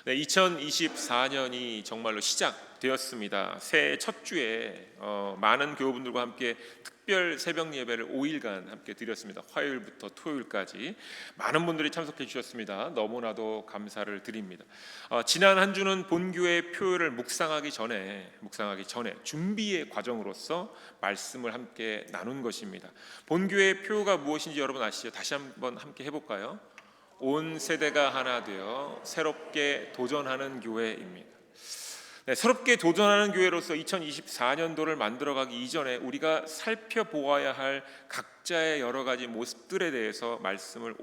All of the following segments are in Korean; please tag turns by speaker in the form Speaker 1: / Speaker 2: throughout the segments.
Speaker 1: 네, 2024년이 정말로 시작되었습니다. 새해 첫 주에 많은 교우분들과 함께 특별 새벽 예배를 5일간 함께 드렸습니다. 화요일부터 토요일까지 많은 분들이 참석해 주셨습니다. 너무나도 감사를 드립니다. 지난 한 주는 본교의 표요를 묵상하기 전에 준비의 과정으로서 말씀을 함께 나눈 것입니다. 본교의 표요가 무엇인지 여러분 아시죠? 다시 한번 함께 해볼까요? 온 세대가 하나 되어 새롭게 도전하는 교회입니다. 네, 새롭게 도전하는 교회로서 2024년도를 만들어가기 이전에 우리가 살펴보아야 할 각자의 여러 가지 모습들에 대해서 말씀을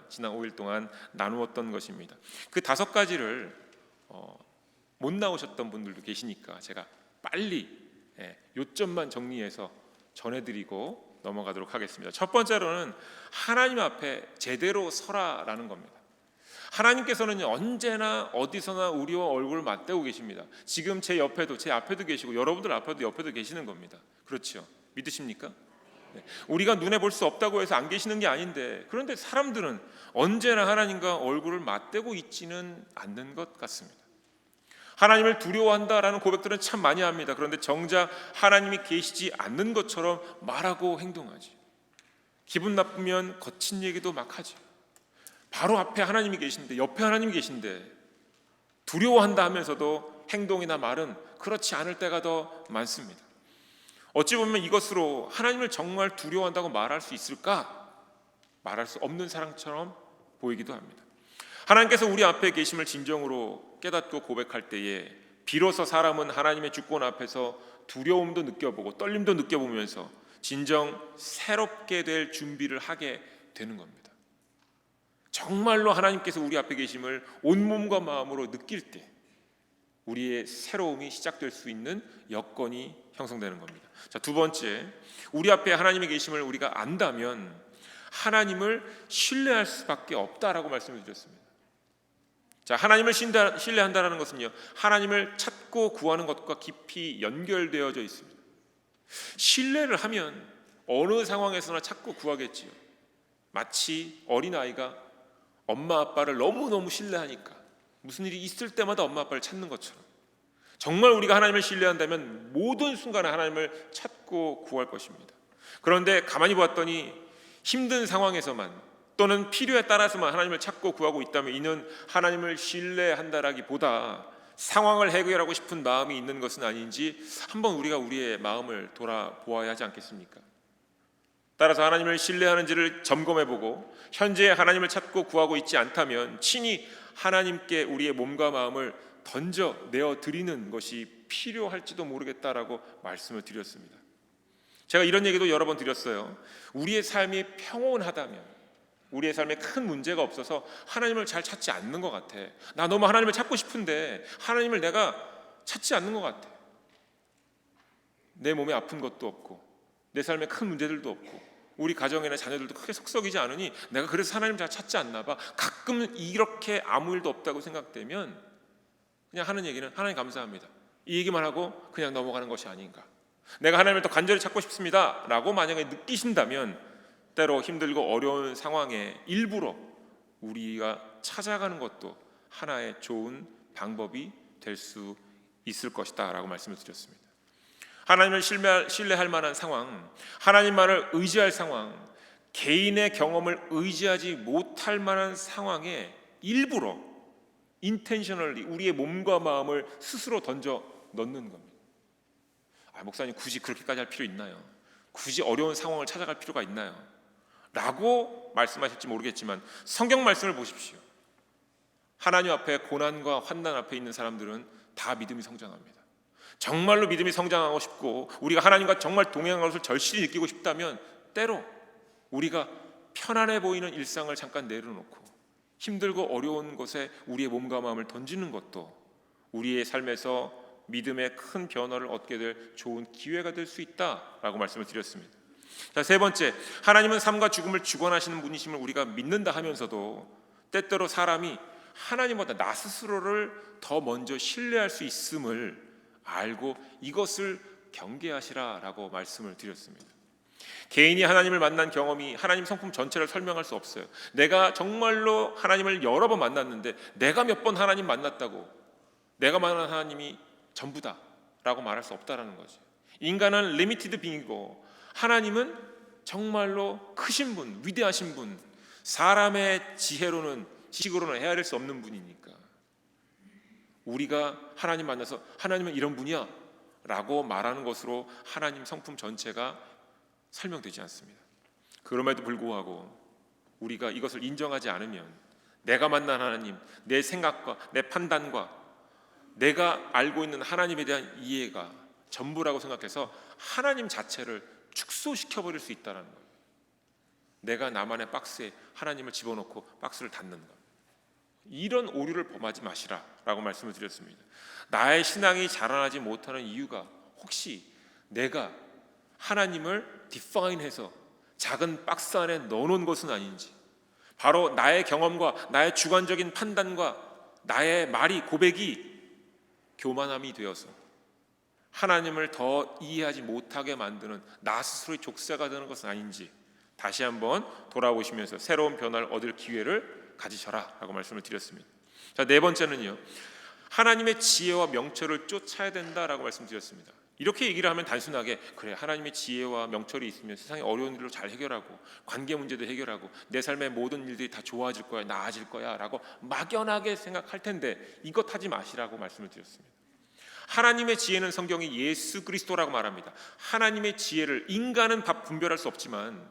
Speaker 1: 지난 5일 동안 나누었던 것입니다. 그 5가지를 못 나오셨던 분들도 계시니까 제가 빨리 요점만 정리해서 전해드리고 넘어가도록 하겠습니다. 첫 번째로는 하나님 앞에 제대로 서라라는 겁니다. 하나님께서는 언제나 어디서나 우리와 얼굴을 맞대고 계십니다. 지금 제 옆에도, 제 앞에도 계시고 여러분들 앞에도 옆에도 계시는 겁니다. 그렇죠? 믿으십니까? 네. 우리가 눈에 볼 수 없다고 해서 안 계시는 게 아닌데, 그런데 사람들은 언제나 하나님과 얼굴을 맞대고 있지는 않는 것 같습니다. 하나님을 두려워한다라는 고백들은 참 많이 합니다. 그런데 정작 하나님이 계시지 않는 것처럼 말하고 행동하지. 기분 나쁘면 거친 얘기도 막 하지. 바로 앞에 하나님이 계신데, 옆에 하나님이 계신데 두려워한다 하면서도 행동이나 말은 그렇지 않을 때가 더 많습니다. 어찌 보면 이것으로 하나님을 정말 두려워한다고 말할 수 있을까? 말할 수 없는 사람처럼 보이기도 합니다. 하나님께서 우리 앞에 계심을 진정으로 깨닫고 고백할 때에 비로소 사람은 하나님의 주권 앞에서 두려움도 느껴보고 떨림도 느껴보면서 진정 새롭게 될 준비를 하게 되는 겁니다. 정말로 하나님께서 우리 앞에 계심을 온몸과 마음으로 느낄 때 우리의 새로움이 시작될 수 있는 여건이 형성되는 겁니다. 자, 두 번째, 우리 앞에 하나님의 계심을 우리가 안다면 하나님을 신뢰할 수밖에 없다라고 말씀을 드렸습니다. 자, 하나님을 신뢰한다는 것은요, 하나님을 찾고 구하는 것과 깊이 연결되어져 있습니다. 신뢰를 하면 어느 상황에서나 찾고 구하겠지요. 마치 어린아이가 엄마 아빠를 너무너무 신뢰하니까 무슨 일이 있을 때마다 엄마 아빠를 찾는 것처럼, 정말 우리가 하나님을 신뢰한다면 모든 순간에 하나님을 찾고 구할 것입니다. 그런데 가만히 보았더니 힘든 상황에서만 또는 필요에 따라서만 하나님을 찾고 구하고 있다면 이는 하나님을 신뢰한다라기보다 상황을 해결하고 싶은 마음이 있는 것은 아닌지 한번 우리가 우리의 마음을 돌아보아야 하지 않겠습니까? 따라서 하나님을 신뢰하는지를 점검해보고 현재 하나님을 찾고 구하고 있지 않다면 친히 하나님께 우리의 몸과 마음을 던져 내어드리는 것이 필요할지도 모르겠다라고 말씀을 드렸습니다. 제가 이런 얘기도 여러 번 드렸어요. 우리의 삶이 평온하다면, 우리의 삶에 큰 문제가 없어서 하나님을 잘 찾지 않는 것 같아. 나 너무 하나님을 찾고 싶은데 하나님을 내가 찾지 않는 것 같아. 내 몸에 아픈 것도 없고 내 삶에 큰 문제들도 없고 우리 가정이나 자녀들도 크게 속썩이지 않으니 내가 그래서 하나님을 잘 찾지 않나 봐. 가끔 이렇게 아무 일도 없다고 생각되면 그냥 하는 얘기는 하나님 감사합니다, 이 얘기만 하고 그냥 넘어가는 것이 아닌가. 내가 하나님을 더 간절히 찾고 싶습니다 라고 만약에 느끼신다면 때로 힘들고 어려운 상황에 일부러 우리가 찾아가는 것도 하나의 좋은 방법이 될 수 있을 것이다 라고 말씀을 드렸습니다. 하나님을 신뢰할 만한 상황, 하나님만을 의지할 상황, 개인의 경험을 의지하지 못할 만한 상황에 일부러 intentionally 우리의 몸과 마음을 스스로 던져 넣는 겁니다. 목사님 굳이 그렇게까지 할 필요 있나요? 굳이 어려운 상황을 찾아갈 필요가 있나요? 라고 말씀하실지 모르겠지만 성경 말씀을 보십시오. 하나님 앞에 고난과 환난 앞에 있는 사람들은 다 믿음이 성장합니다. 정말로 믿음이 성장하고 싶고 우리가 하나님과 정말 동행한 것을 절실히 느끼고 싶다면 때로 우리가 편안해 보이는 일상을 잠깐 내려놓고 힘들고 어려운 것에 우리의 몸과 마음을 던지는 것도 우리의 삶에서 믿음의 큰 변화를 얻게 될 좋은 기회가 될 수 있다라고 말씀을 드렸습니다. 자, 세 번째, 하나님은 삶과 죽음을 주관하시는 분이심을 우리가 믿는다 하면서도 때때로 사람이 하나님보다 나 스스로를 더 먼저 신뢰할 수 있음을 알고 이것을 경계하시라라고 말씀을 드렸습니다. 개인이 하나님을 만난 경험이 하나님 성품 전체를 설명할 수 없어요. 내가 정말로 하나님을 여러 번 만났는데 내가 몇 번 하나님 만났다고 내가 만난 하나님이 전부다라고 말할 수 없다라는 거죠. 인간은 리미티드 빙이고 하나님은 정말로 크신 분, 위대하신 분, 사람의 지혜로는 지식으로는 헤아릴 수 없는 분이니까 우리가 하나님 만나서 하나님은 이런 분이야 라고 말하는 것으로 하나님 성품 전체가 설명되지 않습니다. 그럼에도 불구하고 우리가 이것을 인정하지 않으면 내가 만난 하나님, 내 생각과 내 판단과 내가 알고 있는 하나님에 대한 이해가 전부라고 생각해서 하나님 자체를 축소시켜버릴 수 있다는 거예요. 내가 나만의 박스에 하나님을 집어넣고 박스를 닫는 것, 이런 오류를 범하지 마시라라고 말씀을 드렸습니다. 나의 신앙이 자라나지 못하는 이유가 혹시 내가 하나님을 디파인해서 작은 박스 안에 넣어놓은 것은 아닌지, 바로 나의 경험과 나의 주관적인 판단과 나의 말이 고백이 교만함이 되어서 하나님을 더 이해하지 못하게 만드는 나 스스로의 족쇄가 되는 것은 아닌지 다시 한번 돌아보시면서 새로운 변화를 얻을 기회를 가지셔라 라고 말씀을 드렸습니다. 자, 네 번째는요, 하나님의 지혜와 명철을 쫓아야 된다라고 말씀드렸습니다. 이렇게 얘기를 하면 단순하게 그래, 하나님의 지혜와 명철이 있으면 세상의 어려운 일을 잘 해결하고 관계 문제도 해결하고 내 삶의 모든 일들이 다 좋아질 거야, 나아질 거야 라고 막연하게 생각할 텐데 이것 하지 마시라고 말씀을 드렸습니다. 하나님의 지혜는 성경이 예수 그리스도라고 말합니다. 하나님의 지혜를 인간은 다 분별할 수 없지만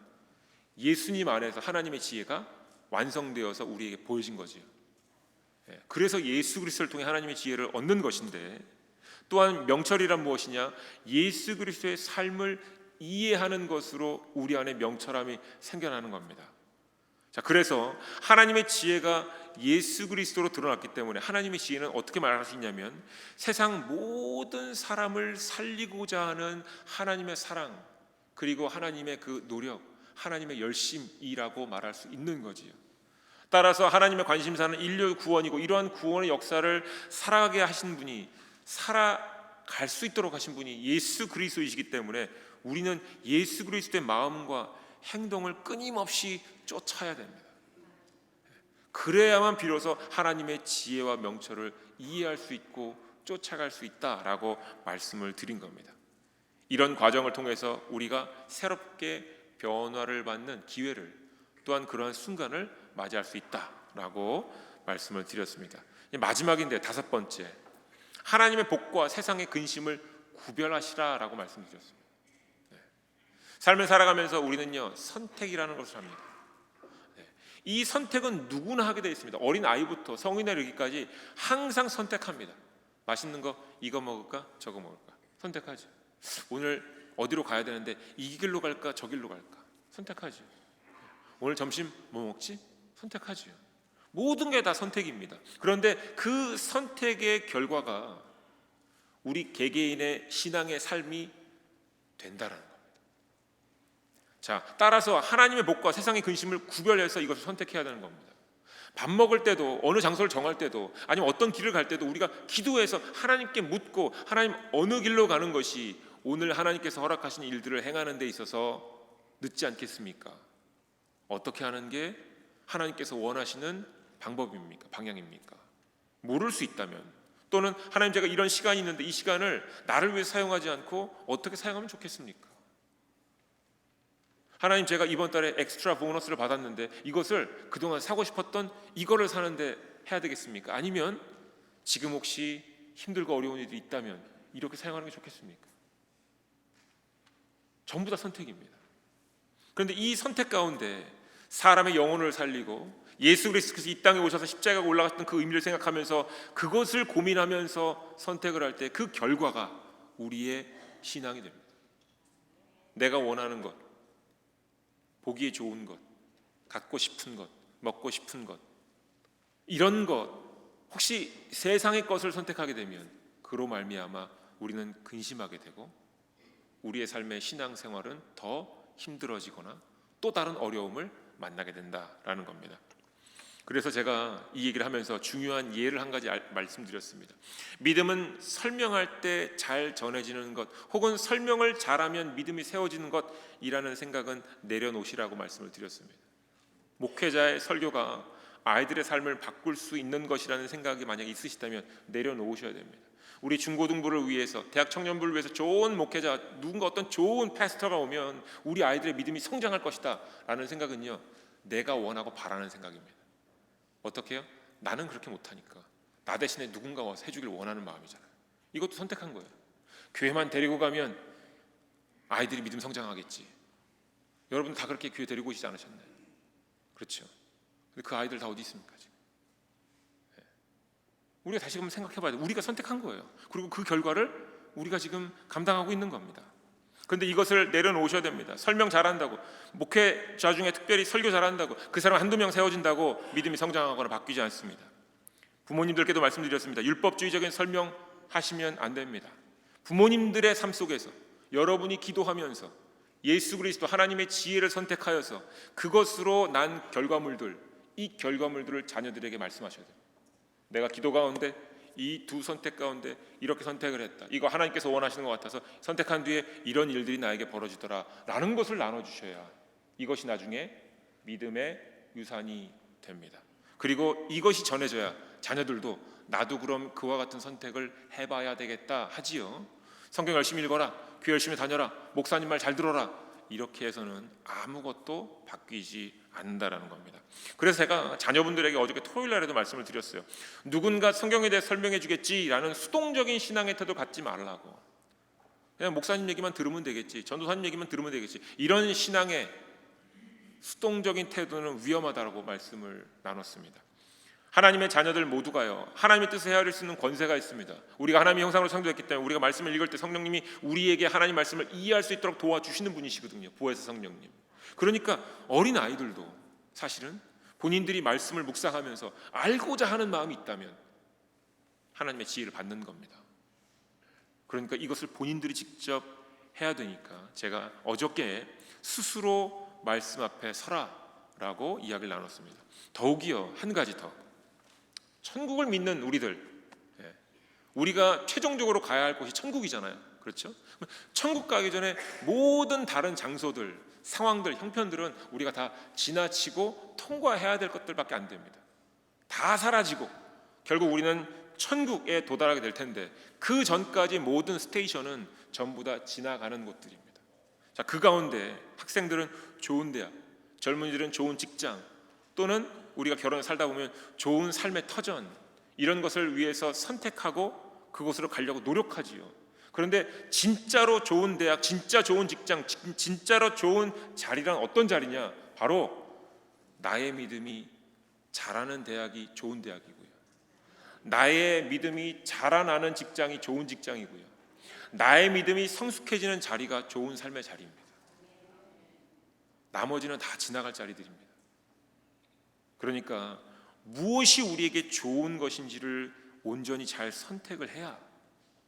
Speaker 1: 예수님 안에서 하나님의 지혜가 완성되어서 우리에게 보여진 거지요. 그래서 예수 그리스도를 통해 하나님의 지혜를 얻는 것인데, 또한 명철이란 무엇이냐? 예수 그리스도의 삶을 이해하는 것으로 우리 안에 명철함이 생겨나는 겁니다. 자, 그래서 하나님의 지혜가 예수 그리스도로 드러났기 때문에 하나님의 지혜는 어떻게 말할 수 있냐면 세상 모든 사람을 살리고자 하는 하나님의 사랑, 그리고 하나님의 그 노력, 하나님의 열심이라고 말할 수 있는 거지요. 따라서 하나님의 관심사는 인류 구원이고, 이러한 구원의 역사를 살아가게 하신 분이, 살아갈 수 있도록 하신 분이 예수 그리스도이시기 때문에 우리는 예수 그리스도의 마음과 행동을 끊임없이 쫓아야 됩니다. 그래야만 비로소 하나님의 지혜와 명철을 이해할 수 있고 쫓아갈 수 있다라고 말씀을 드린 겁니다. 이런 과정을 통해서 우리가 새롭게 변화를 받는 기회를, 또한 그러한 순간을 맞이할 수 있다라고 말씀을 드렸습니다. 마지막인데 다섯 번째, 하나님의 복과 세상의 근심을 구별하시라라고 말씀드렸습니다. 삶을 살아가면서 우리는요, 선택이라는 것을 합니다. 이 선택은 누구나 하게 되어 있습니다. 어린 아이부터 성인에 이르기까지 항상 선택합니다. 맛있는 거 이거 먹을까 저거 먹을까 선택하죠. 오늘 어디로 가야 되는데 이 길로 갈까 저 길로 갈까 선택하죠. 오늘 점심 뭐 먹지 선택하죠. 모든 게 다 선택입니다. 그런데 그 선택의 결과가 우리 개개인의 신앙의 삶이 된다는 겁니다. 자, 따라서 하나님의 복과 세상의 근심을 구별해서 이것을 선택해야 되는 겁니다. 밥 먹을 때도, 어느 장소를 정할 때도, 아니면 어떤 길을 갈 때도 우리가 기도해서 하나님께 묻고 하나님 어느 길로 가는 것이 오늘 하나님께서 허락하신 일들을 행하는 데 있어서 늦지 않겠습니까? 어떻게 하는 게 하나님께서 원하시는 방법입니까? 방향입니까? 모를 수 있다면, 또는 하나님 제가 이런 시간이 있는데 이 시간을 나를 위해 사용하지 않고 어떻게 사용하면 좋겠습니까? 하나님 제가 이번 달에 엑스트라 보너스를 받았는데 이것을 그동안 사고 싶었던 이거를 사는데 해야 되겠습니까? 아니면 지금 혹시 힘들고 어려운 일이 있다면 이렇게 사용하는 게 좋겠습니까? 전부 다 선택입니다. 그런데 이 선택 가운데 사람의 영혼을 살리고 예수 그리스도께서 이 땅에 오셔서 십자가에 올라가셨던 그 의미를 생각하면서 그것을 고민하면서 선택을 할 때 그 결과가 우리의 신앙이 됩니다. 내가 원하는 것, 보기에 좋은 것, 갖고 싶은 것, 먹고 싶은 것, 이런 것, 혹시 세상의 것을 선택하게 되면 그로 말미암아 우리는 근심하게 되고 우리의 삶의 신앙생활은 더 힘들어지거나 또 다른 어려움을 만나게 된다라는 겁니다. 그래서 제가 이 얘기를 하면서 중요한 예를 한 가지 말씀드렸습니다. 믿음은 설명할 때 잘 전해지는 것, 혹은 설명을 잘하면 믿음이 세워지는 것이라는 생각은 내려놓으시라고 말씀을 드렸습니다. 목회자의 설교가 아이들의 삶을 바꿀 수 있는 것이라는 생각이 만약 있으시다면 내려놓으셔야 됩니다. 우리 중고등부를 위해서, 대학 청년부를 위해서 좋은 목회자, 누군가 어떤 좋은 패스터가 오면 우리 아이들의 믿음이 성장할 것이다 라는 생각은요, 내가 원하고 바라는 생각입니다. 어떻게 해요? 나는 그렇게 못하니까 나 대신에 누군가 와서 해주길 원하는 마음이잖아요. 이것도 선택한 거예요. 교회만 데리고 가면 아이들이 믿음 성장하겠지. 여러분 다 그렇게 교회 데리고 오시지 않으셨나요? 그렇죠. 근데 그 아이들 다 어디 있습니까 지금? 우리가 다시 한번 생각해 봐야 돼요. 우리가 선택한 거예요. 그리고 그 결과를 우리가 지금 감당하고 있는 겁니다. 그런데 이것을 내려놓으셔야 됩니다. 설명 잘한다고, 목회자 중에 특별히 설교 잘한다고 그 사람 한두 명 세워진다고 믿음이 성장하거나 바뀌지 않습니다. 부모님들께도 말씀드렸습니다. 율법주의적인 설명하시면 안 됩니다. 부모님들의 삶 속에서 여러분이 기도하면서 예수 그리스도 하나님의 지혜를 선택하여서 그것으로 난 결과물들, 이 결과물들을 자녀들에게 말씀하셔야 돼요. 내가 기도 가운데 이 두 선택 가운데 이렇게 선택을 했다. 이거 하나님께서 원하시는 것 같아서 선택한 뒤에 이런 일들이 나에게 벌어지더라 라는 것을 나눠주셔야 이것이 나중에 믿음의 유산이 됩니다. 그리고 이것이 전해져야 자녀들도 나도 그럼 그와 같은 선택을 해봐야 되겠다 하지요. 성경 열심히 읽어라, 교회 열심히 다녀라, 목사님 말 잘 들어라, 이렇게 해서는 아무것도 바뀌지 않는다라는 겁니다. 그래서 제가 자녀분들에게 어저께 토요일 날에도 말씀을 드렸어요. 누군가 성경에 대해 설명해 주겠지라는 수동적인 신앙의 태도 갖지 말라고. 그냥 목사님 얘기만 들으면 되겠지, 전도사님 얘기만 들으면 되겠지, 이런 신앙의 수동적인 태도는 위험하다고 말씀을 나눴습니다. 하나님의 자녀들 모두가요, 하나님의 뜻을 헤아릴 수 있는 권세가 있습니다. 우리가 하나님의 형상으로 창조했기 때문에 우리가 말씀을 읽을 때 성령님이 우리에게 하나님 말씀을 이해할 수 있도록 도와주시는 분이시거든요. 보혜사 성령님. 그러니까 어린 아이들도 사실은 본인들이 말씀을 묵상하면서 알고자 하는 마음이 있다면 하나님의 지혜를 받는 겁니다. 그러니까 이것을 본인들이 직접 해야 되니까 제가 어저께 스스로 말씀 앞에 서라라고 이야기를 나눴습니다. 더욱이요, 한 가지 더. 천국을 믿는 우리들, 우리가 최종적으로 가야 할 곳이 천국이잖아요. 그렇죠? 천국 가기 전에 모든 다른 장소들, 상황들, 형편들은 우리가 다 지나치고 통과해야 될 것들밖에 안 됩니다. 다 사라지고 결국 우리는 천국에 도달하게 될 텐데 그 전까지 모든 스테이션은 전부 다 지나가는 곳들입니다. 자, 그 가운데 학생들은 좋은 대학, 젊은이들은 좋은 직장, 또는 우리가 결혼을 살다 보면 좋은 삶의 터전, 이런 것을 위해서 선택하고 그곳으로 가려고 노력하지요. 그런데 진짜로 좋은 대학, 진짜 좋은 직장, 진짜로 좋은 자리란 어떤 자리냐? 바로 나의 믿음이 자라는 대학이 좋은 대학이고요, 나의 믿음이 자라나는 직장이 좋은 직장이고요, 나의 믿음이 성숙해지는 자리가 좋은 삶의 자리입니다. 나머지는 다 지나갈 자리들입니다. 그러니까 무엇이 우리에게 좋은 것인지를 온전히 잘 선택을 해야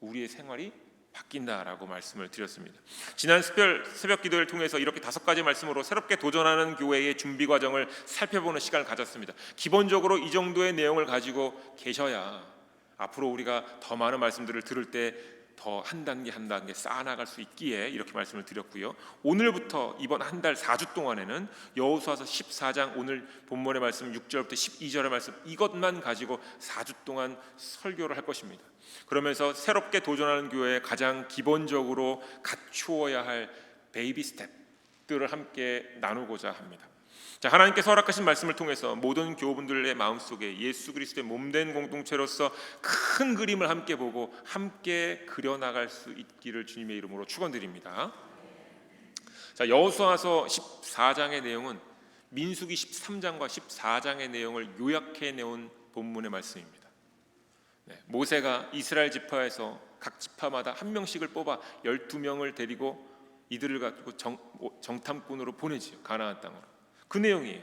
Speaker 1: 우리의 생활이 바뀐다라고 말씀을 드렸습니다. 지난 새벽 기도를 통해서 이렇게 5가지 말씀으로 새롭게 도전하는 교회의 준비 과정을 살펴보는 시간을 가졌습니다. 기본적으로 이 정도의 내용을 가지고 계셔야 앞으로 우리가 더 많은 말씀들을 들을 때 더 한 단계 한 단계 쌓아나갈 수 있기에 이렇게 말씀을 드렸고요. 오늘부터 이번 한 달 4주 동안에는 여호수아서 14장, 오늘 본문의 말씀 6절부터 12절의 말씀, 이것만 가지고 4주 동안 설교를 할 것입니다. 그러면서 새롭게 도전하는 교회에 가장 기본적으로 갖추어야 할 베이비 스텝들을 함께 나누고자 합니다. 자, 하나님께서 허락하신 말씀을 통해서 모든 교우분들의 마음속에 예수 그리스도의 몸된 공동체로서 큰 그림을 함께 보고 함께 그려나갈 수 있기를 주님의 이름으로 축원드립니다. 자, 여호수아서 14장의 내용은 민수기 13장과 14장의 내용을 요약해 내온 본문의 말씀입니다. 모세가 이스라엘 지파에서 각 지파마다 한 명씩을 뽑아 12명을 데리고 이들을 가지고 정탐꾼으로 보내지요, 가나안 땅으로. 그 내용이에요.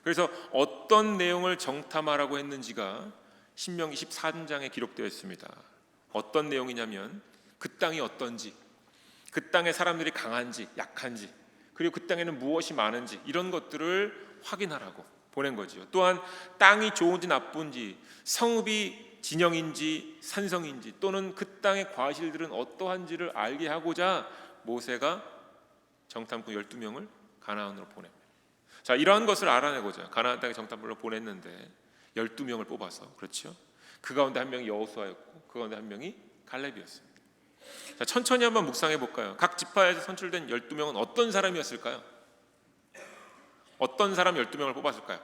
Speaker 1: 그래서 어떤 내용을 정탐하라고 했는지가 신명기 14장에 기록되어 있습니다. 어떤 내용이냐면 그 땅이 어떤지, 그 땅의 사람들이 강한지 약한지, 그리고 그 땅에는 무엇이 많은지, 이런 것들을 확인하라고. 보낸 거지요. 또한 땅이 좋은지 나쁜지, 성읍이 진영인지 산성인지, 또는 그 땅의 과실들은 어떠한지를 알게 하고자 모세가 정탐꾼 12명을 가나안으로 보냅니다. 자, 이러한 것을 알아내고자 가나안 땅에 정탐꾼을 보냈는데 12명을 뽑아서, 그렇죠? 그 가운데 한 명이 여호수아였고 그 가운데 한 명이 갈렙이었습니다. 자, 천천히 한번 묵상해 볼까요? 각 지파에서 선출된 12명은 어떤 사람이었을까요? 어떤 사람 12명을 뽑았을까요?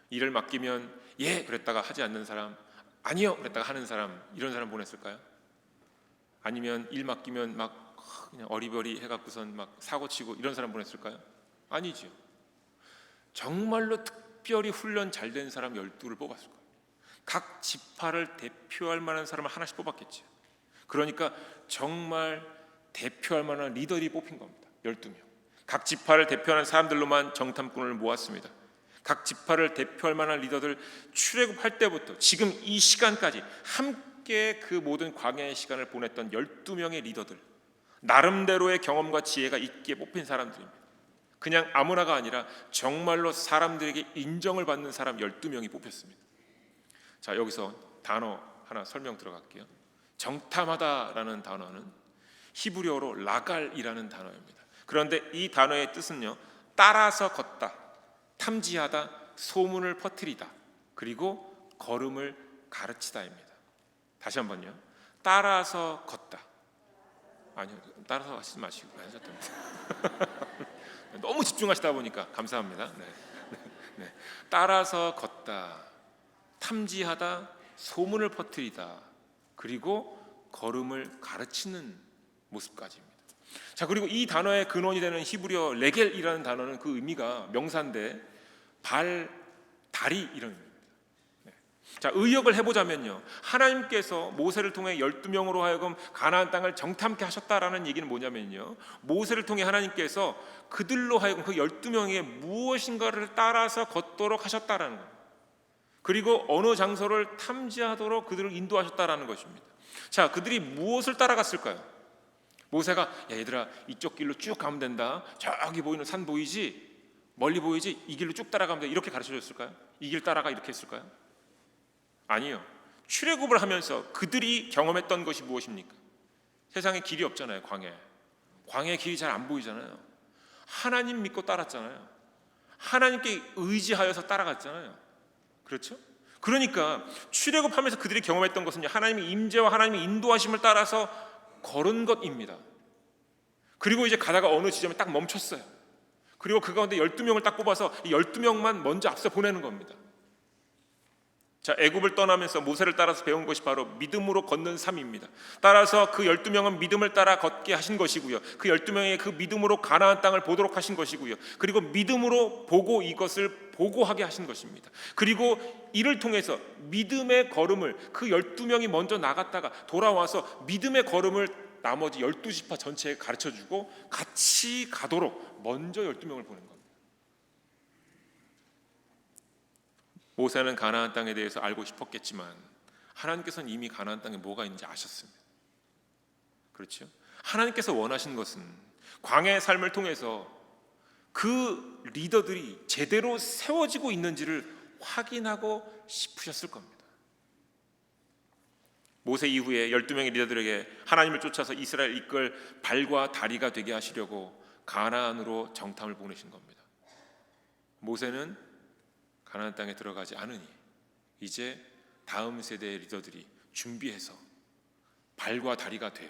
Speaker 1: 일을 맡기면 예 그랬다가 하지 않는 사람, 아니요 그랬다가 하는 사람, 이런 사람 보냈을까요? 아니면 일 맡기면 막 그냥 어리버리 해갖고선 막 사고치고 이런 사람 보냈을까요? 아니죠. 정말로 특별히 훈련 잘 된 사람 12를 뽑았을 거예요. 각 지파를 대표할 만한 사람을 하나씩 뽑았겠죠. 그러니까 정말 대표할 만한 리더들이 뽑힌 겁니다. 12명. 각 지파를 대표하는 사람들로만 정탐꾼을 모았습니다. 각 지파를 대표할 만한 리더들, 출애굽할 때부터 지금 이 시간까지 함께 그 모든 광야의 시간을 보냈던 12명의 리더들, 나름대로의 경험과 지혜가 있기에 뽑힌 사람들입니다. 그냥 아무나가 아니라 정말로 사람들에게 인정을 받는 사람 12명이 뽑혔습니다. 자, 여기서 단어 하나 설명 들어갈게요. 정탐하다라는 단어는 히브리어로 라갈이라는 단어입니다. 그런데 이 단어의 뜻은요, 따라서 걷다, 탐지하다, 소문을 퍼뜨리다, 그리고 걸음을 가르치다입니다. 다시 한번요. 따라서 걷다. 아니요, 따라서 하시지 마시고 너무 집중하시다 보니까 감사합니다. 네. 따라서 걷다, 탐지하다, 소문을 퍼뜨리다, 그리고 걸음을 가르치는 모습까지입니다. 자, 그리고 이 단어의 근원이 되는 히브리어 레겔이라는 단어는 그 의미가 명사인데 발, 다리 이런 의미입니다. 자, 의역을 해보자면요, 하나님께서 모세를 통해 12명으로 하여금 가나안 땅을 정탐케 하셨다라는 얘기는 뭐냐면요, 모세를 통해 하나님께서 그들로 하여금 그 12명에게 무엇인가를 따라서 걷도록 하셨다라는 거예요. 그리고 어느 장소를 탐지하도록 그들을 인도하셨다라는 것입니다. 자, 그들이 무엇을 따라갔을까요? 모세가 야, 얘들아 이쪽 길로 쭉 가면 된다, 저기 보이는 산 보이지? 멀리 보이지? 이 길로 쭉 따라가면 돼, 이렇게 가르쳐줬을까요? 이 길 따라가 이렇게 했을까요? 아니요. 출애굽을 하면서 그들이 경험했던 것이 무엇입니까? 세상에 길이 없잖아요. 광야에 길이 잘 안 보이잖아요. 하나님 믿고 따랐잖아요. 하나님께 의지하여서 따라갔잖아요. 그렇죠? 그러니까 출애굽하면서 그들이 경험했던 것은 하나님의 임재와 하나님의 인도하심을 따라서 걸은 것입니다. 그리고 이제 가다가 어느 지점에 딱 멈췄어요. 그리고 그 가운데 12명을 딱 뽑아서 이 12명만 먼저 앞서 보내는 겁니다. 자, 애굽을 떠나면서 모세를 따라서 배운 것이 바로 믿음으로 걷는 삶입니다. 따라서 그 12명은 믿음을 따라 걷게 하신 것이고요, 그 12명의 그 믿음으로 가나안 땅을 보도록 하신 것이고요, 그리고 믿음으로 보고 이것을 보고하게 하신 것입니다. 그리고 이를 통해서 믿음의 걸음을 그 12명이 먼저 나갔다가 돌아와서 믿음의 걸음을 나머지 12지파 전체에 가르쳐주고 같이 가도록 먼저 12명을 보낸 겁니다. 모세는 가나안 땅에 대해서 알고 싶었겠지만 하나님께서는 이미 가나안 땅에 뭐가 있는지 아셨습니다. 그렇죠? 하나님께서 원하신 것은 광야의 삶을 통해서 그 리더들이 제대로 세워지고 있는지를 확인하고 싶으셨을 겁니다. 모세 이후에 12명의 리더들에게 하나님을 쫓아서 이스라엘 이끌 발과 다리가 되게 하시려고 가나안으로 정탐을 보내신 겁니다. 모세는 가나안 땅에 들어가지 않으니 이제 다음 세대의 리더들이 준비해서 발과 다리가 되어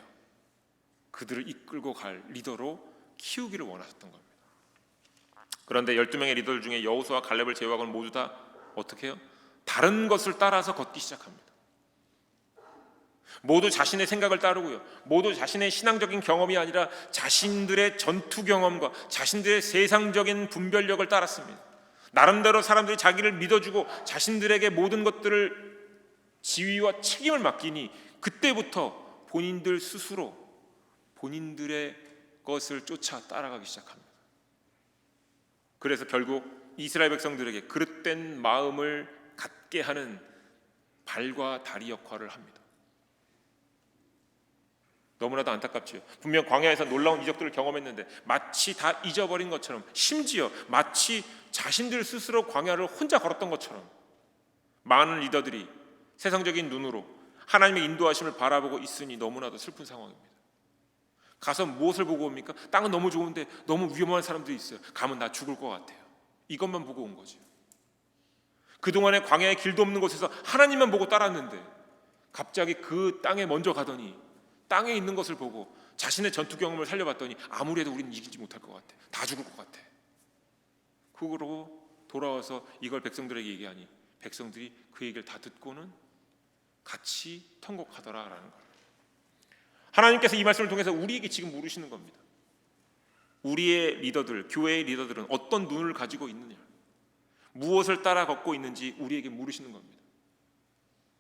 Speaker 1: 그들을 이끌고 갈 리더로 키우기를 원하셨던 겁니다. 그런데 12명의 리더들 중에 여호수아와 갈렙을 제외하고는 모두 다 어떻게 해요? 다른 것을 따라서 걷기 시작합니다. 모두 자신의 생각을 따르고요, 모두 자신의 신앙적인 경험이 아니라 자신들의 전투 경험과 자신들의 세상적인 분별력을 따랐습니다. 나름대로 사람들이 자기를 믿어주고 자신들에게 모든 것들을 지위와 책임을 맡기니 그때부터 본인들 스스로 본인들의 것을 쫓아 따라가기 시작합니다. 그래서 결국 이스라엘 백성들에게 그릇된 마음을 갖게 하는 발과 다리 역할을 합니다. 너무나도 안타깝지요. 분명 광야에서 놀라운 이적들을 경험했는데 마치 다 잊어버린 것처럼, 심지어 마치 자신들 스스로 광야를 혼자 걸었던 것처럼 많은 리더들이 세상적인 눈으로 하나님의 인도하심을 바라보고 있으니 너무나도 슬픈 상황입니다. 가서 무엇을 보고 옵니까? 땅은 너무 좋은데 너무 위험한 사람들이 있어요. 가면 나 죽을 것 같아요. 이것만 보고 온 거죠. 그동안에 광야에 길도 없는 곳에서 하나님만 보고 따랐는데 갑자기 그 땅에 먼저 가더니 땅에 있는 것을 보고 자신의 전투 경험을 살려봤더니 아무리 해도 우리는 이기지 못할 것 같아. 다 죽을 것 같아. 그러고 돌아와서 이걸 백성들에게 얘기하니 백성들이 그 얘기를 다 듣고는 같이 통곡하더라라는 거예요. 하나님께서 이 말씀을 통해서 우리에게 지금 물으시는 겁니다. 우리의 리더들, 교회의 리더들은 어떤 눈을 가지고 있느냐, 무엇을 따라 걷고 있는지 우리에게 물으시는 겁니다.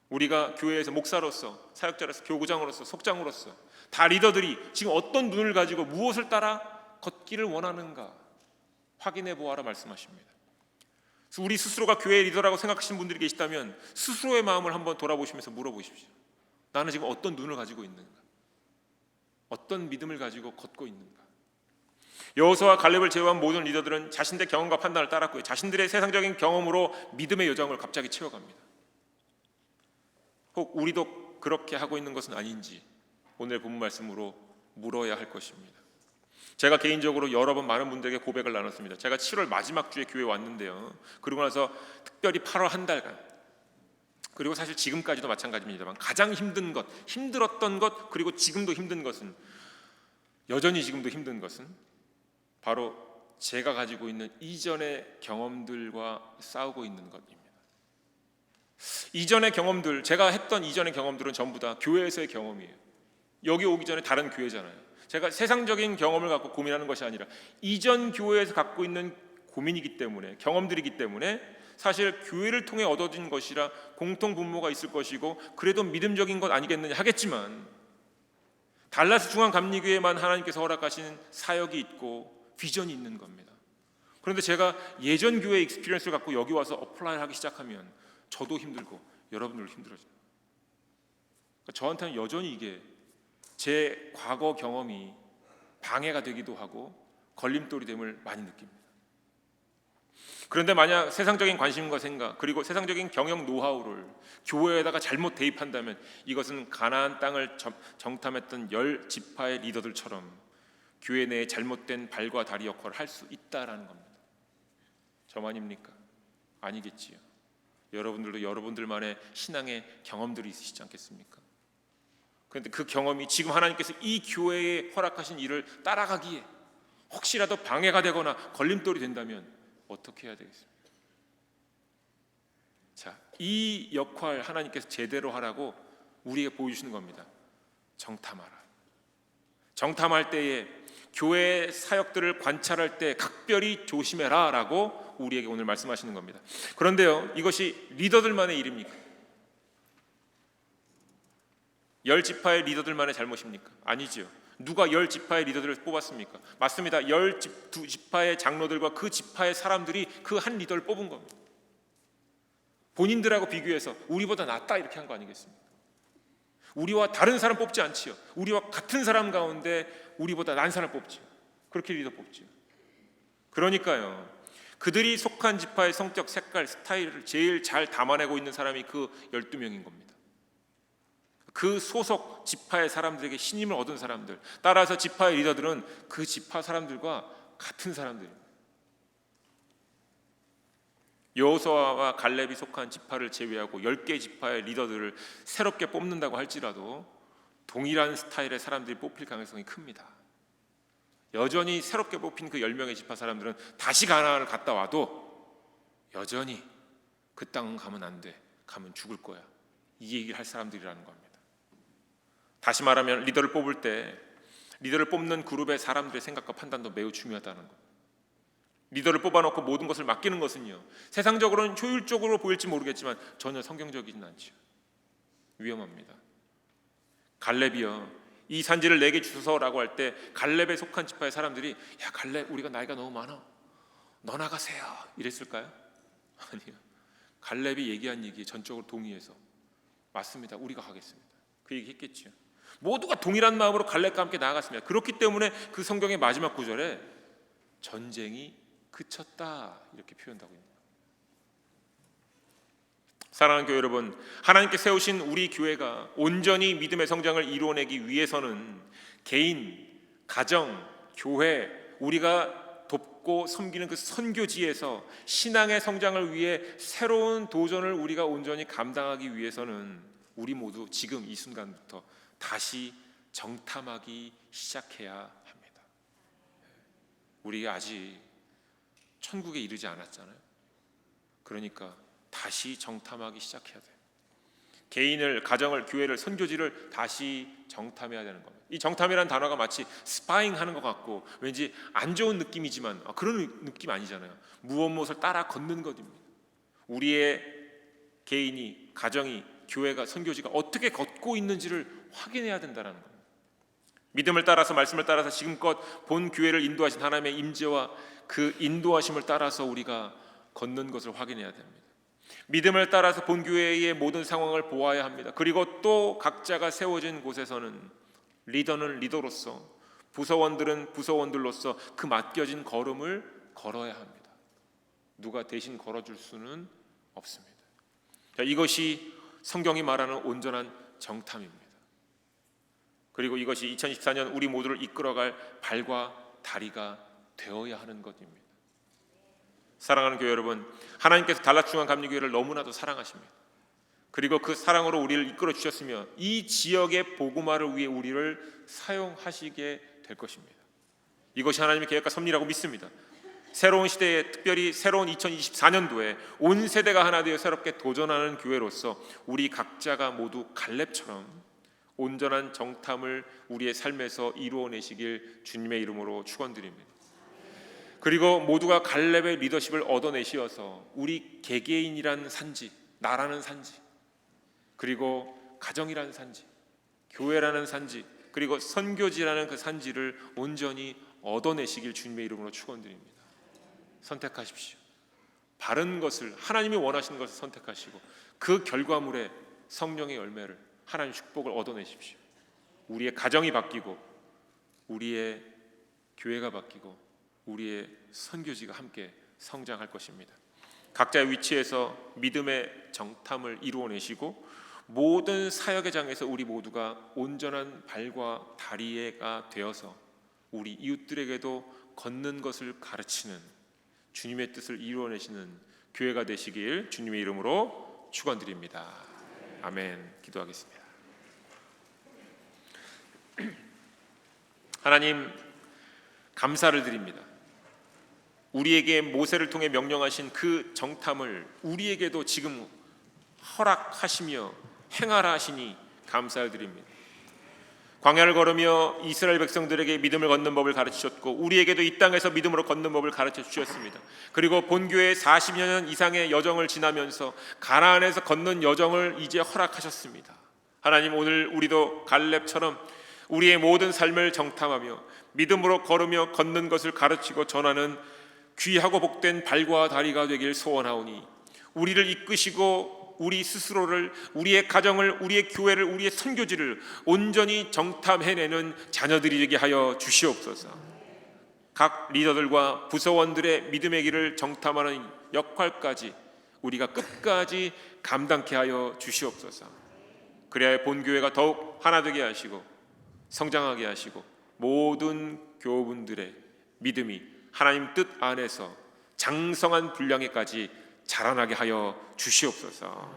Speaker 1: 우리가 교회에서 목사로서, 사역자로서, 교구장으로서, 속장으로서 다 리더들이 지금 어떤 눈을 가지고 무엇을 따라 걷기를 원하는가 확인해 보아라 말씀하십니다. 그래서 우리 스스로가 교회의 리더라고 생각하시는 분들이 계시다면 스스로의 마음을 한번 돌아보시면서 물어보십시오. 나는 지금 어떤 눈을 가지고 있는가? 어떤 믿음을 가지고 걷고 있는가? 여호수아와 갈렙을 제외한 모든 리더들은 자신들의 경험과 판단을 따랐고요, 자신들의 세상적인 경험으로 믿음의 여정을 갑자기 채워갑니다. 혹 우리도 그렇게 하고 있는 것은 아닌지 오늘 본문 말씀으로 물어야 할 것입니다. 제가 개인적으로 여러 번 많은 분들에게 고백을 나눴습니다. 제가 7월 마지막 주에 교회에 왔는데요, 그리고 나서 특별히 8월 한 달간, 그리고 사실 지금까지도 마찬가지입니다만 가장 힘든 것, 힘들었던 것, 그리고 지금도 힘든 것은, 여전히 지금도 힘든 것은 바로 제가 가지고 있는 이전의 경험들과 싸우고 있는 것입니다. 이전의 경험들, 제가 했던 이전의 경험들은 전부 다 교회에서의 경험이에요. 여기 오기 전에 다른 교회잖아요. 제가 세상적인 경험을 갖고 고민하는 것이 아니라 이전 교회에서 갖고 있는 고민이기 때문에, 경험들이기 때문에 사실 교회를 통해 얻어진 것이라 공통 분모가 있을 것이고 그래도 믿음적인 것 아니겠느냐 하겠지만, 달라스 중앙감리교회만 하나님께서 허락하신 사역이 있고 비전이 있는 겁니다. 그런데 제가 예전 교회 익스피리언스를 갖고 여기 와서 어플라이를 하기 시작하면 저도 힘들고 여러분들도 힘들어져요. 그러니까 저한테는 여전히 이게 제 과거 경험이 방해가 되기도 하고 걸림돌이 됨을 많이 느낍니다. 그런데 만약 세상적인 관심과 생각, 그리고 세상적인 경영 노하우를 교회에다가 잘못 대입한다면 이것은 가나안 땅을 정탐했던 10지파의 리더들처럼 교회 내에 잘못된 발과 다리 역할을 할 수 있다라는 겁니다. 저만입니까? 아니겠지요. 여러분들도 여러분들만의 신앙의 경험들이 있으시지 않겠습니까? 그런데 그 경험이 지금 하나님께서 이 교회에 허락하신 일을 따라가기에 혹시라도 방해가 되거나 걸림돌이 된다면 어떻게 해야 되겠습니까? 자, 이 역할 하나님께서 제대로 하라고 우리에게 보여주시는 겁니다. 정탐하라. 정탐할 때에 교회의 사역들을 관찰할 때 각별히 조심해라 라고 우리에게 오늘 말씀하시는 겁니다. 그런데요, 이것이 리더들만의 일입니까? 10지파의 리더들만의 잘못입니까? 아니지요. 누가 10지파의 리더들을 뽑았습니까? 맞습니다. 12지파의 장로들과 그 지파의 사람들이 그 한 리더를 뽑은 겁니다. 본인들하고 비교해서 우리보다 낫다 이렇게 한 거 아니겠습니까? 우리와 다른 사람 뽑지 않지요. 우리와 같은 사람 가운데 우리보다 난 사람 뽑지요. 그렇게 리더 뽑지요. 그러니까요, 그들이 속한 지파의 성격, 색깔, 스타일을 제일 잘 담아내고 있는 사람이 그 12명인 겁니다. 그 소속 지파의 사람들에게 신임을 얻은 사람들, 따라서 지파의 리더들은 그 지파 사람들과 같은 사람들입니다. 여호수아와 갈렙이 속한 지파를 제외하고 10개 지파의 리더들을 새롭게 뽑는다고 할지라도 동일한 스타일의 사람들이 뽑힐 가능성이 큽니다. 여전히 새롭게 뽑힌 그 10명의 지파 사람들은 다시 가나안을 갔다 와도 여전히 그 땅은 가면 안 돼, 가면 죽을 거야, 이 얘기를 할 사람들이라는 겁니다. 다시 말하면 리더를 뽑을 때 리더를 뽑는 그룹의 사람들의 생각과 판단도 매우 중요하다는 것. 리더를 뽑아놓고 모든 것을 맡기는 것은요, 세상적으로는 효율적으로 보일지 모르겠지만 전혀 성경적이진 않죠. 위험합니다. 갈렙이요, 이 산지를 내게 주소서라고 할 때 갈렙에 속한 지파의 사람들이 야 갈렙, 우리가 나이가 너무 많아, 너 나가세요 이랬을까요? 아니요. 갈렙이 얘기한 얘기에 전적으로 동의해서 맞습니다, 우리가 가겠습니다, 그 얘기 했겠죠. 모두가 동일한 마음으로 갈렙과 함께 나아갔습니다. 그렇기 때문에 그 성경의 마지막 구절에 전쟁이 그쳤다 이렇게 표현하고 있습니다. 사랑하는 교회 여러분, 하나님께 세우신 우리 교회가 온전히 믿음의 성장을 이루어내기 위해서는 개인, 가정, 교회, 우리가 돕고 섬기는 그 선교지에서 신앙의 성장을 위해 새로운 도전을 우리가 온전히 감당하기 위해서는 우리 모두 지금 이 순간부터 다시 정탐하기 시작해야 합니다. 우리가 아직 천국에 이르지 않았잖아요. 그러니까 다시 정탐하기 시작해야 돼요. 개인을, 가정을, 교회를, 선교지를 다시 정탐해야 되는 겁니다. 이 정탐이라는 단어가 마치 스파잉하는 것 같고 왠지 안 좋은 느낌이지만 그런 느낌 아니잖아요. 무엇을 따라 걷는 것입니다. 우리의 개인이, 가정이, 교회가, 선교지가 어떻게 걷고 있는지를 확인해야 된다는 겁니다. 믿음을 따라서, 말씀을 따라서 지금껏 본 교회를 인도하신 하나님의 임재와 그 인도하심을 따라서 우리가 걷는 것을 확인해야 됩니다. 믿음을 따라서 본 교회의 모든 상황을 보아야 합니다. 그리고 또 각자가 세워진 곳에서는 리더는 리더로서, 부서원들은 부서원들로서 그 맡겨진 걸음을 걸어야 합니다. 누가 대신 걸어줄 수는 없습니다. 자, 이것이 성경이 말하는 온전한 정탐입니다. 그리고 이것이 2014년 우리 모두를 이끌어갈 발과 다리가 되어야 하는 것입니다. 사랑하는 교회 여러분, 하나님께서 달랏중앙감리교회를 너무나도 사랑하십니다. 그리고 그 사랑으로 우리를 이끌어 주셨으며 이 지역의 복음화를 위해 우리를 사용하시게 될 것입니다. 이것이 하나님의 계획과 섭리라고 믿습니다. 새로운 시대에, 특별히 새로운 2024년도에 온 세대가 하나 되어 새롭게 도전하는 교회로서 우리 각자가 모두 갈렙처럼 온전한 정탐을 우리의 삶에서 이루어내시길 주님의 이름으로 축원드립니다. 그리고 모두가 갈렙의 리더십을 얻어내시어서 우리 개개인이라는 산지, 나라는 산지, 그리고 가정이라는 산지, 교회라는 산지, 그리고 선교지라는 그 산지를 온전히 얻어내시길 주님의 이름으로 축원드립니다. 선택하십시오. 바른 것을, 하나님이 원하시는 것을 선택하시고 그 결과물에 성령의 열매를, 하나님의 축복을 얻어내십시오. 우리의 가정이 바뀌고 우리의 교회가 바뀌고 우리의 선교지가 함께 성장할 것입니다. 각자의 위치에서 믿음의 정탐을 이루어내시고 모든 사역의 장에서 우리 모두가 온전한 발과 다리가 되어서 우리 이웃들에게도 걷는 것을 가르치는 주님의 뜻을 이루어내시는 교회가 되시길 주님의 이름으로 축원드립니다. 아멘. 기도하겠습니다. 하나님, 감사를 드립니다. 우리에게 모세를 통해 명령하신 그 정탐을 우리에게도 지금 허락하시며 행하라 하시니 감사를 드립니다. 광야를 걸으며 이스라엘 백성들에게 믿음을 걷는 법을 가르치셨고 우리에게도 이 땅에서 믿음으로 걷는 법을 가르쳐 주셨습니다. 그리고 본교회 40여 년 이상의 여정을 지나면서 가나안에서 걷는 여정을 이제 허락하셨습니다. 하나님, 오늘 우리도 갈렙처럼 우리의 모든 삶을 정탐하며 믿음으로 걸으며 걷는 것을 가르치고 전하는 귀하고 복된 발과 다리가 되길 소원하오니 우리를 이끄시고 우리 스스로를, 우리의 가정을, 우리의 교회를, 우리의 선교지를 온전히 정탐해내는 자녀들이 되게 하여 주시옵소서. 각 리더들과 부서원들의 믿음의 길을 정탐하는 역할까지 우리가 끝까지 감당케 하여 주시옵소서. 그래야 본교회가 더욱 하나 되게 하시고 성장하게 하시고 모든 교우분들의 믿음이 하나님 뜻 안에서 장성한 분량에까지 자라나게 하여 주시옵소서.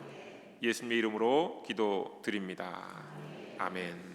Speaker 1: 예수님의 이름으로 기도드립니다. 아멘.